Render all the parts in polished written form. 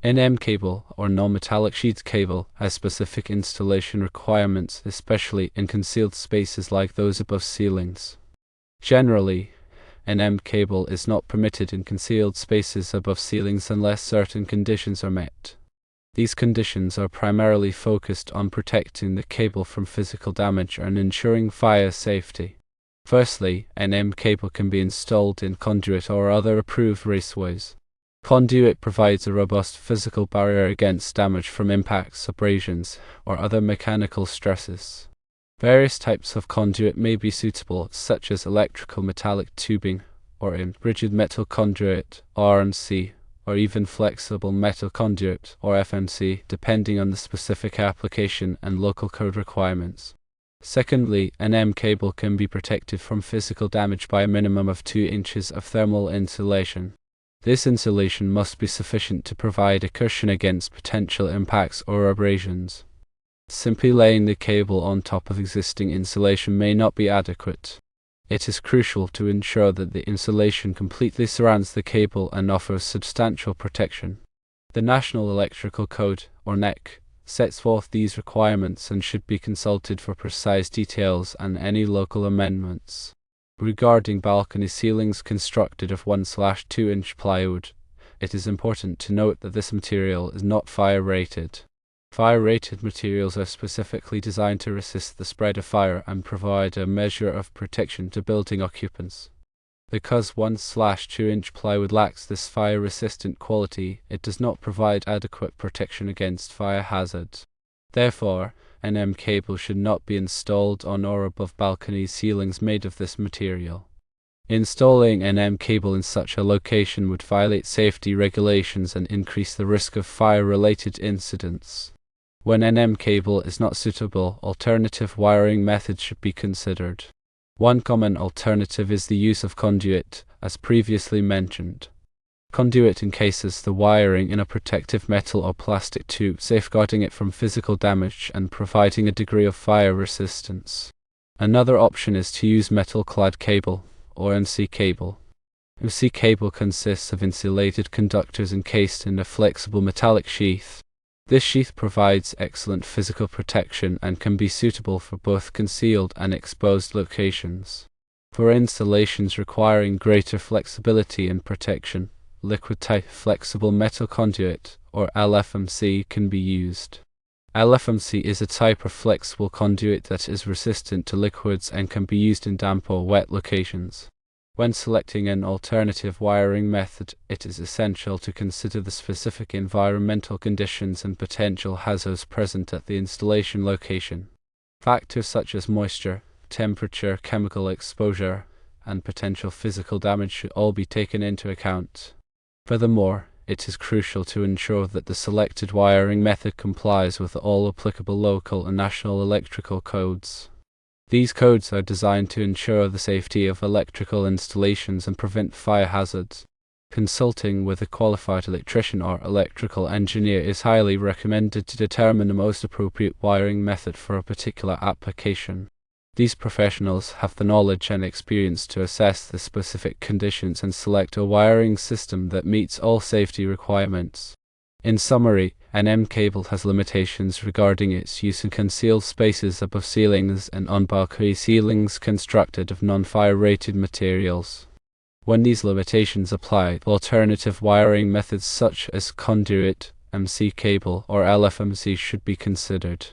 NM cable, or non-metallic sheath cable, has specific installation requirements, especially in concealed spaces like those above ceilings. Generally, NM cable is not permitted in concealed spaces above ceilings unless certain conditions are met. These conditions are primarily focused on protecting the cable from physical damage and ensuring fire safety. Firstly, NM cable can be installed in conduit or other approved raceways. Conduit provides a robust physical barrier against damage from impacts, abrasions, or other mechanical stresses. Various types of conduit may be suitable, such as electrical metallic tubing, or in rigid metal conduit, RMC, or even flexible metal conduit, or FMC, depending on the specific application and local code requirements. Secondly, NM cable can be protected from physical damage by a minimum of 2 inches of thermal insulation. This insulation must be sufficient to provide a cushion against potential impacts or abrasions. Simply laying the cable on top of existing insulation may not be adequate. It is crucial to ensure that the insulation completely surrounds the cable and offers substantial protection. The National Electrical Code, or NEC, sets forth these requirements and should be consulted for precise details and any local amendments. Regarding balcony ceilings constructed of 1/2 inch plywood, it is important to note that this material is not fire-rated. Fire-rated materials are specifically designed to resist the spread of fire and provide a measure of protection to building occupants. Because 1/2 inch plywood lacks this fire-resistant quality, it does not provide adequate protection against fire hazards. Therefore, NM cable should not be installed on or above balcony ceilings made of this material. Installing NM cable in such a location would violate safety regulations and increase the risk of fire-related incidents. When NM cable is not suitable, alternative wiring methods should be considered. One common alternative is the use of conduit, as previously mentioned. Conduit encases the wiring in a protective metal or plastic tube, safeguarding it from physical damage and providing a degree of fire resistance. Another option is to use metal-clad cable, or MC cable. MC cable consists of insulated conductors encased in a flexible metallic sheath. This sheath provides excellent physical protection and can be suitable for both concealed and exposed locations. For installations requiring greater flexibility and protection, liquid-type flexible metal conduit, or LFMC, can be used. LFMC is a type of flexible conduit that is resistant to liquids and can be used in damp or wet locations. When selecting an alternative wiring method, it is essential to consider the specific environmental conditions and potential hazards present at the installation location. Factors such as moisture, temperature, chemical exposure, and potential physical damage should all be taken into account. Furthermore, it is crucial to ensure that the selected wiring method complies with all applicable local and national electrical codes. These codes are designed to ensure the safety of electrical installations and prevent fire hazards. Consulting with a qualified electrician or electrical engineer is highly recommended to determine the most appropriate wiring method for a particular application. These professionals have the knowledge and experience to assess the specific conditions and select a wiring system that meets all safety requirements. In summary, NM cable has limitations regarding its use in concealed spaces above ceilings and on balcony ceilings constructed of non-fire-rated materials. When these limitations apply, alternative wiring methods such as conduit, MC cable, or LFMC should be considered.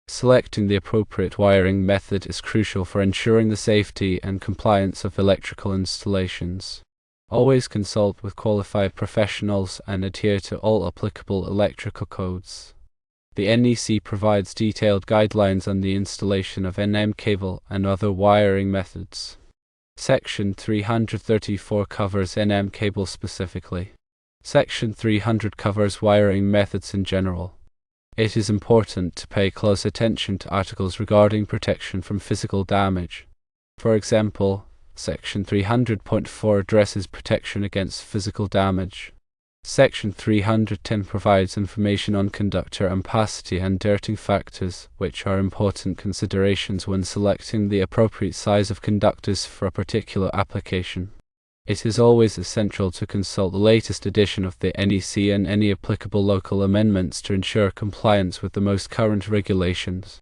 Selecting the appropriate wiring method is crucial for ensuring the safety and compliance of electrical installations. Always consult with qualified professionals and adhere to all applicable electrical codes. The NEC provides detailed guidelines on the installation of NM cable and other wiring methods. Section 334 covers NM cable specifically. Section 300 covers wiring methods in general. It is important to pay close attention to articles regarding protection from physical damage. For example, Section 300.4 addresses protection against physical damage. Section 310 provides information on conductor ampacity and dirting factors, which are important considerations when selecting the appropriate size of conductors for a particular application. It is always essential to consult the latest edition of the NEC and any applicable local amendments to ensure compliance with the most current regulations.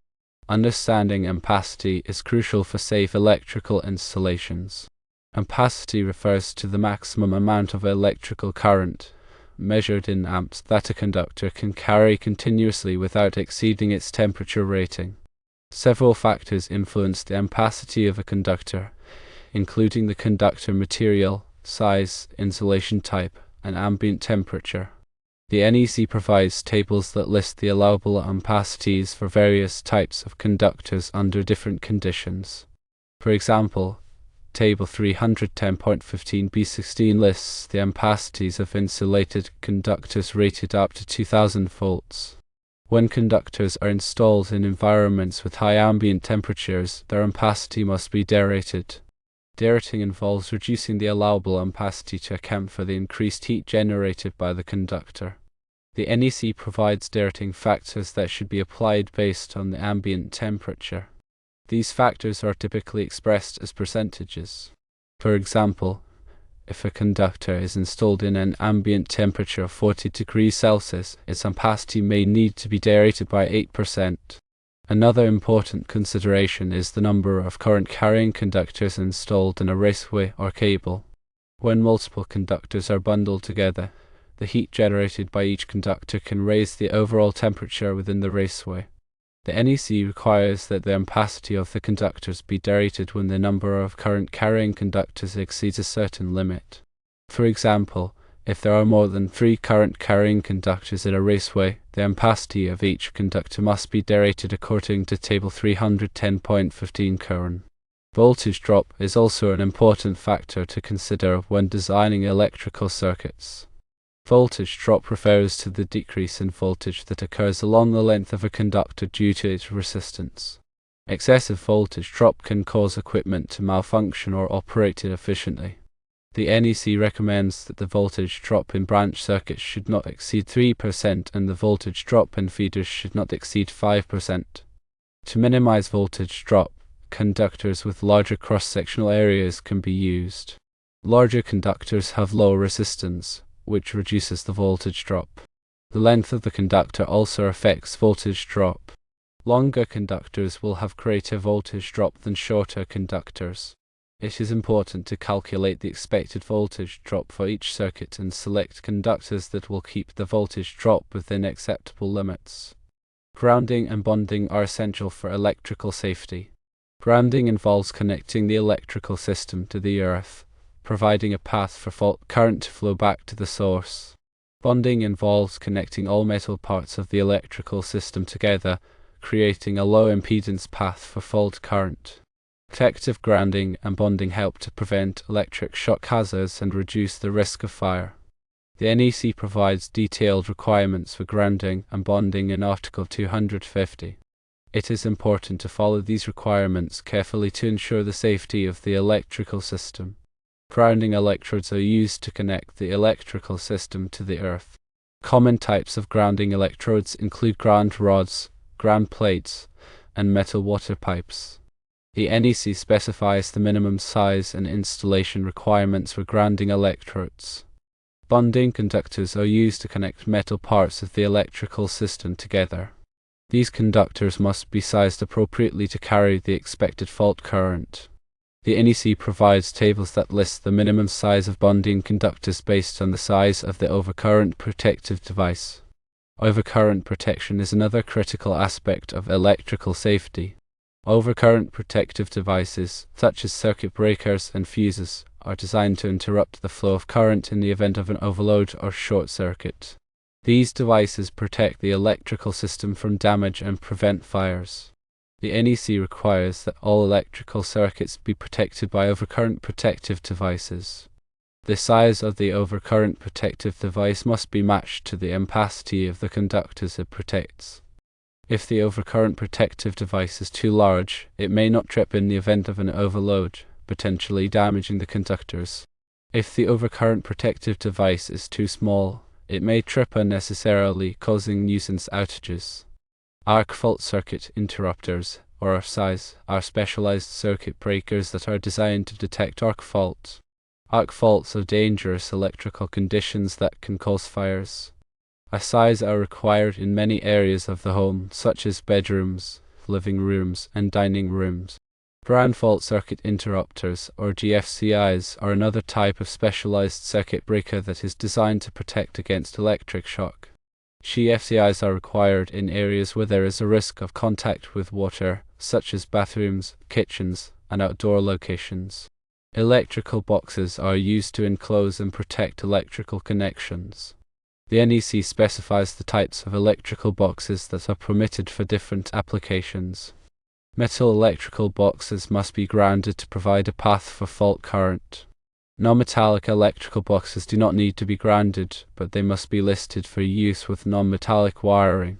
Understanding ampacity is crucial for safe electrical installations. Ampacity refers to the maximum amount of electrical current, measured in amps, that a conductor can carry continuously without exceeding its temperature rating. Several factors influence the ampacity of a conductor, including the conductor material, size, insulation type, and ambient temperature. The NEC provides tables that list the allowable ampacities for various types of conductors under different conditions. For example, Table 310.15b16 lists the ampacities of insulated conductors rated up to 2000 volts. When conductors are installed in environments with high ambient temperatures, their ampacity must be derated. Derating involves reducing the allowable ampacity to account for the increased heat generated by the conductor. The NEC provides derating factors that should be applied based on the ambient temperature. These factors are typically expressed as percentages. For example, if a conductor is installed in an ambient temperature of 40 degrees Celsius, its ampacity may need to be derated by 8%. Another important consideration is the number of current-carrying conductors installed in a raceway or cable. When multiple conductors are bundled together, the heat generated by each conductor can raise the overall temperature within the raceway. The NEC requires that the ampacity of the conductors be derated when the number of current-carrying conductors exceeds a certain limit. For example, if there are more than 3 current-carrying conductors in a raceway, the ampacity of each conductor must be derated according to Table 310.15 current. Voltage drop is also an important factor to consider when designing electrical circuits. Voltage drop refers to the decrease in voltage that occurs along the length of a conductor due to its resistance. Excessive voltage drop can cause equipment to malfunction or operate inefficiently. The NEC recommends that the voltage drop in branch circuits should not exceed 3% and the voltage drop in feeders should not exceed 5%. To minimize voltage drop, conductors with larger cross-sectional areas can be used. Larger conductors have low resistance, which reduces the voltage drop. The length of the conductor also affects voltage drop. Longer conductors will have greater voltage drop than shorter conductors. It is important to calculate the expected voltage drop for each circuit and select conductors that will keep the voltage drop within acceptable limits. Grounding and bonding are essential for electrical safety. Grounding involves connecting the electrical system to the earth, providing a path for fault current to flow back to the source. Bonding involves connecting all metal parts of the electrical system together, creating a low impedance path for fault current. Protective grounding and bonding help to prevent electric shock hazards and reduce the risk of fire. The NEC provides detailed requirements for grounding and bonding in Article 250. It is important to follow these requirements carefully to ensure the safety of the electrical system. Grounding electrodes are used to connect the electrical system to the earth. Common types of grounding electrodes include ground rods, ground plates, and metal water pipes. The NEC specifies the minimum size and installation requirements for grounding electrodes. Bonding conductors are used to connect metal parts of the electrical system together. These conductors must be sized appropriately to carry the expected fault current. The NEC provides tables that list the minimum size of bonding conductors based on the size of the overcurrent protective device. Overcurrent protection is another critical aspect of electrical safety. Overcurrent protective devices, such as circuit breakers and fuses, are designed to interrupt the flow of current in the event of an overload or short circuit. These devices protect the electrical system from damage and prevent fires. The NEC requires that all electrical circuits be protected by overcurrent protective devices. The size of the overcurrent protective device must be matched to the ampacity of the conductors it protects. If the overcurrent protective device is too large, it may not trip in the event of an overload, potentially damaging the conductors. If the overcurrent protective device is too small, it may trip unnecessarily, causing nuisance outages. Arc fault circuit interrupters, or ARCs, are specialized circuit breakers that are designed to detect arc faults. Arc faults are dangerous electrical conditions that can cause fires. ASICs are required in many areas of the home, such as bedrooms, living rooms, and dining rooms. Ground fault circuit interrupters, or GFCIs, are another type of specialized circuit breaker that is designed to protect against electric shock. GFCIs are required in areas where there is a risk of contact with water, such as bathrooms, kitchens, and outdoor locations. Electrical boxes are used to enclose and protect electrical connections. The NEC specifies the types of electrical boxes that are permitted for different applications. Metal electrical boxes must be grounded to provide a path for fault current. Non-metallic electrical boxes do not need to be grounded, but they must be listed for use with non-metallic wiring.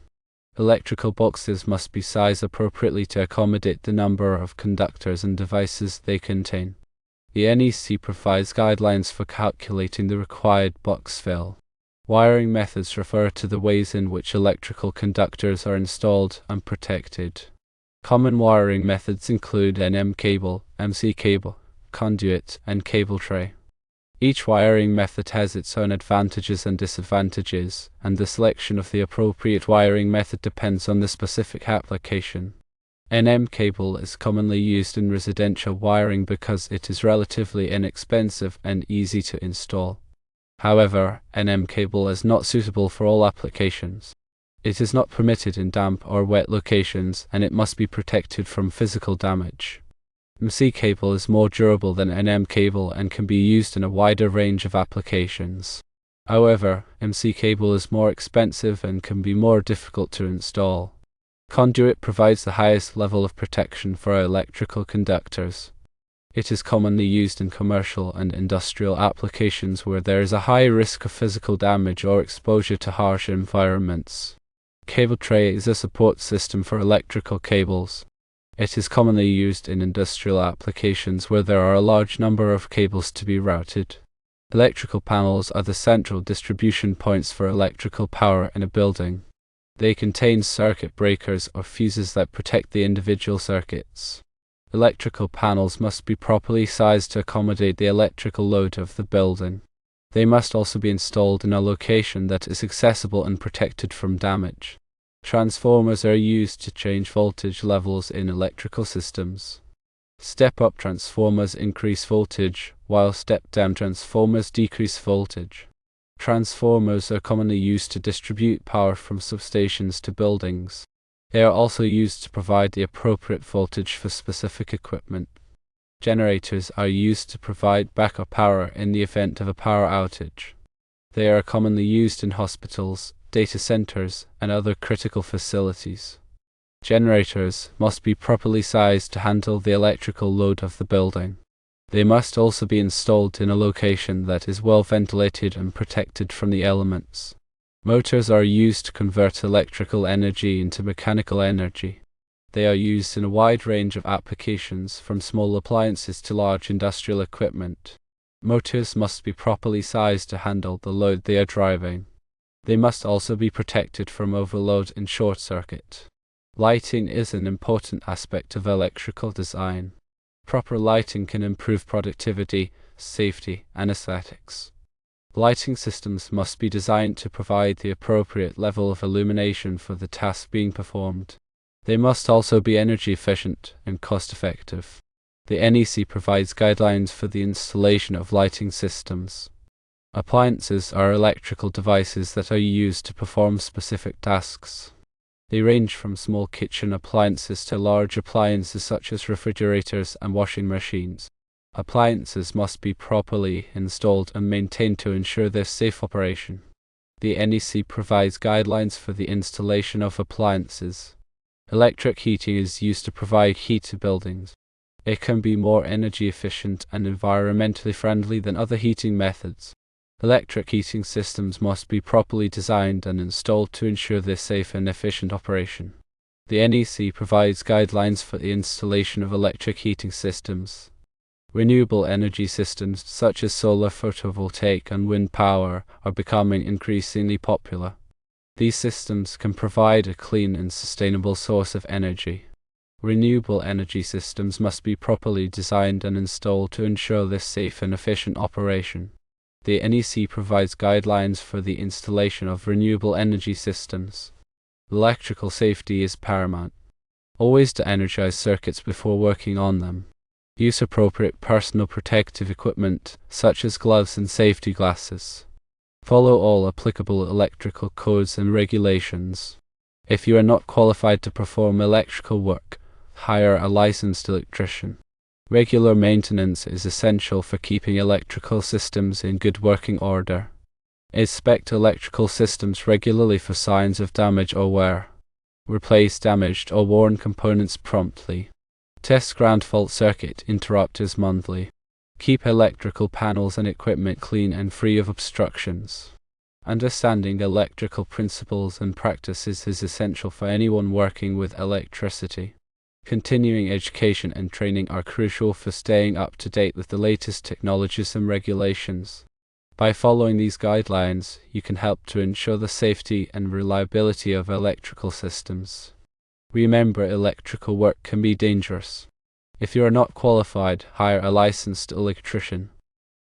Electrical boxes must be sized appropriately to accommodate the number of conductors and devices they contain. The NEC provides guidelines for calculating the required box fill. Wiring methods refer to the ways in which electrical conductors are installed and protected. Common wiring methods include NM cable, MC cable, conduit, and cable tray. Each wiring method has its own advantages and disadvantages, and the selection of the appropriate wiring method depends on the specific application. NM cable is commonly used in residential wiring because it is relatively inexpensive and easy to install. However, NM cable is not suitable for all applications. It is not permitted in damp or wet locations, and it must be protected from physical damage. MC cable is more durable than NM cable and can be used in a wider range of applications. However, MC cable is more expensive and can be more difficult to install. Conduit provides the highest level of protection for electrical conductors. It is commonly used in commercial and industrial applications where there is a high risk of physical damage or exposure to harsh environments. Cable tray is a support system for electrical cables. It is commonly used in industrial applications where there are a large number of cables to be routed. Electrical panels are the central distribution points for electrical power in a building. They contain circuit breakers or fuses that protect the individual circuits. Electrical panels must be properly sized to accommodate the electrical load of the building. They must also be installed in a location that is accessible and protected from damage. Transformers are used to change voltage levels in electrical systems. Step-up transformers increase voltage, while step-down transformers decrease voltage. Transformers are commonly used to distribute power from substations to buildings. They are also used to provide the appropriate voltage for specific equipment. Generators are used to provide backup power in the event of a power outage. They are commonly used in hospitals, data centers, and other critical facilities. Generators must be properly sized to handle the electrical load of the building. They must also be installed in a location that is well ventilated and protected from the elements. Motors are used to convert electrical energy into mechanical energy. They are used in a wide range of applications, from small appliances to large industrial equipment. Motors must be properly sized to handle the load they are driving. They must also be protected from overload and short circuit. Lighting is an important aspect of electrical design. Proper lighting can improve productivity, safety, and aesthetics. Lighting systems must be designed to provide the appropriate level of illumination for the task being performed. They must also be energy efficient and cost-effective. The NEC provides guidelines for the installation of lighting systems. Appliances are electrical devices that are used to perform specific tasks. They range from small kitchen appliances to large appliances such as refrigerators and washing machines. Appliances must be properly installed and maintained to ensure their safe operation. The NEC provides guidelines for the installation of appliances. Electric heating is used to provide heat to buildings. It can be more energy efficient and environmentally friendly than other heating methods. Electric heating systems must be properly designed and installed to ensure their safe and efficient operation. The NEC provides guidelines for the installation of electric heating systems. Renewable energy systems such as solar photovoltaic and wind power are becoming increasingly popular. These systems can provide a clean and sustainable source of energy. Renewable energy systems must be properly designed and installed to ensure their safe and efficient operation. The NEC provides guidelines for the installation of renewable energy systems. Electrical safety is paramount. Always de-energize circuits before working on them. Use appropriate personal protective equipment, such as gloves and safety glasses. Follow all applicable electrical codes and regulations. If you are not qualified to perform electrical work, hire a licensed electrician. Regular maintenance is essential for keeping electrical systems in good working order. Inspect electrical systems regularly for signs of damage or wear. Replace damaged or worn components promptly. Test ground fault circuit interrupters monthly. Keep electrical panels and equipment clean and free of obstructions. Understanding electrical principles and practices is essential for anyone working with electricity. Continuing education and training are crucial for staying up to date with the latest technologies and regulations. By following these guidelines, you can help to ensure the safety and reliability of electrical systems. Remember, electrical work can be dangerous. If you are not qualified, hire a licensed electrician.